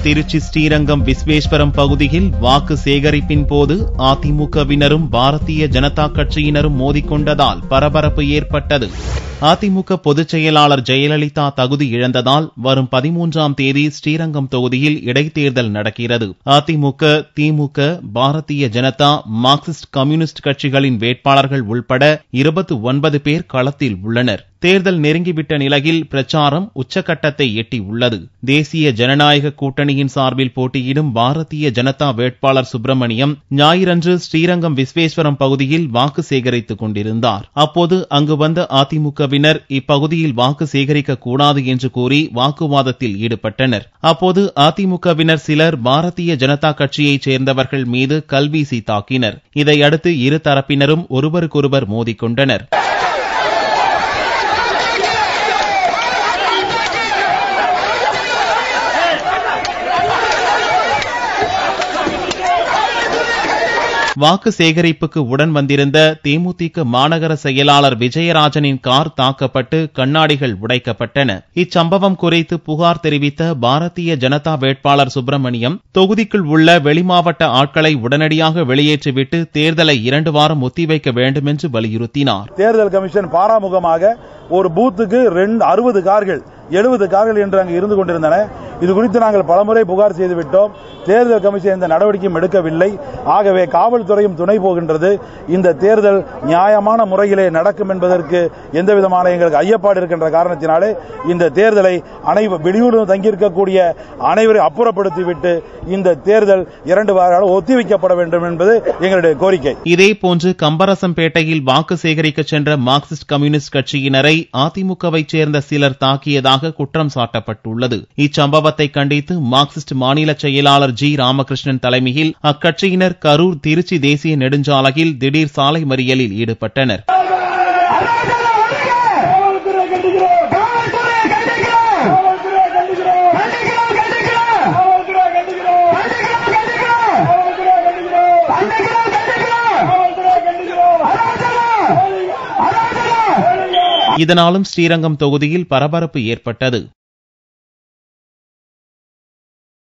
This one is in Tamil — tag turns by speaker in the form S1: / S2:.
S1: திருச்சி ஸ்ரீரங்கம் விஸ்வேஸ்வரம் பகுதியில் வாக்கு சேகரிப்பின் போது அதிமுகவினரும் பாரதிய ஜனதா கட்சியினரும் மோதிக்கொண்டதால் பரபரப்பு ஏற்பட்டது. அதிமுக பொதுச் செயலாளர் ஜெயலலிதா தகுதி இழந்ததால் வரும் 13ஆம் தேதி ஸ்ரீரங்கம் தொகுதியில் இடைத்தேர்தல் நடக்கிறது. அதிமுக, திமுக, பாரதிய ஜனதா, மார்க்சிஸ்ட் கம்யூனிஸ்ட் கட்சிகளின் வேட்பாளர்கள் உள்பட 29 பேர் களத்தில் உள்ளனர். தேர்தல் நெருங்கிவிட்ட நிலையில் பிரச்சாரம் உச்சகட்டத்தை எட்டியுள்ளது. தேசிய ஜனநாயக கூட்டணியின் சார்பில் போட்டியிடும் பாரதிய ஜனதா வேட்பாளர் சுப்பிரமணியம் ஞாயிறன்று ஸ்ரீரங்கம் விஸ்வேஸ்வரம் பகுதியில் வாக்கு சேகரித்துக் கொண்டிருந்தார். அப்போது அங்கு வந்த அதிமுகவினர் இப்பகுதியில் வாக்கு சேகரிக்க கூடாது என்று கூறி வாக்குவாதத்தில் ஈடுபட்டனர். அப்போது அதிமுகவினர் சிலர் பாரதிய ஜனதா கட்சியைச் சேர்ந்தவர்கள் மீது கல்வீசி தாக்கினர். இதையடுத்து இரு தரப்பினரும் ஒருவருக்கொருவர் மோதிக்கொண்டனர். வாக்கு சேகரிப்புக்கு உடன் வந்திருந்த தேமுதிக மாநகர செயலாளர் விஜயராஜனின் கார் தாக்கப்பட்டு கண்ணாடிகள் உடைக்கப்பட்டன. இச்சம்பவம் குறித்து புகார் தெரிவித்த பாரதிய ஜனதா வேட்பாளர் சுப்பிரமணியம் தொகுதிக்குள் உள்ள வெளிமாவட்ட ஆட்களை உடனடியாக வெளியேற்றிவிட்டு தேர்தலை 2 வாரம் ஒத்திவைக்க வேண்டும் என்று வலியுறுத்தினார்.
S2: தேர்தல் கமிஷன் பாராமுகமாக ஒரு பூத்துக்கு 60 கார்கள் 70 கார்கள் என்று அங்கு இருந்து கொண்டிருந்தன. இது குறித்து நாங்கள் பலமுறை புகார் செய்துவிட்டோம். தேர்தல் கமிஷன் இந்த நடவடிக்கையும் எடுக்கவில்லை. ஆகவே காவல்துறையும் துணை போகின்றது. இந்த தேர்தல் நியாயமான முறையிலே நடக்கும் என்பதற்கு எந்தவிதமான எங்களுக்கு ஐயப்பாடு இருக்கின்ற காரணத்தினாலே இந்த தேர்தலை வெளியூரில் தங்கியிருக்கக்கூடிய அனைவரை அப்புறப்படுத்திவிட்டு இந்த தேர்தல் 2 வாரம் ஒத்திவைக்கப்பட வேண்டும் என்பது எங்களுடைய கோரிக்கை.
S1: இதேபோன்று கம்பரசம்பேட்டையில் வாக்கு சேகரிக்க சென்ற மார்க்சிஸ்ட் கம்யூனிஸ்ட் கட்சியினரை அதிமுகவைச் சேர்ந்த சிலர் தாக்கியதாக குற்றம் சாட்டப்பட்டுள்ளது. இச்சம்பவத்தை கண்டித்து மார்க்சிஸ்ட் மாநில செயலாளர் ஜி. ராமகிருஷ்ணன் தலைமையில் அக்கட்சியினர் கரூர் திருச்சி தேசிய நெடுஞ்சாலையில் திடீர் சாலை மறியலில் ஈடுபட்டனர். இதனாலும் ஸ்ரீரங்கம் தொகுதியில் பரபரப்பு ஏற்பட்டது.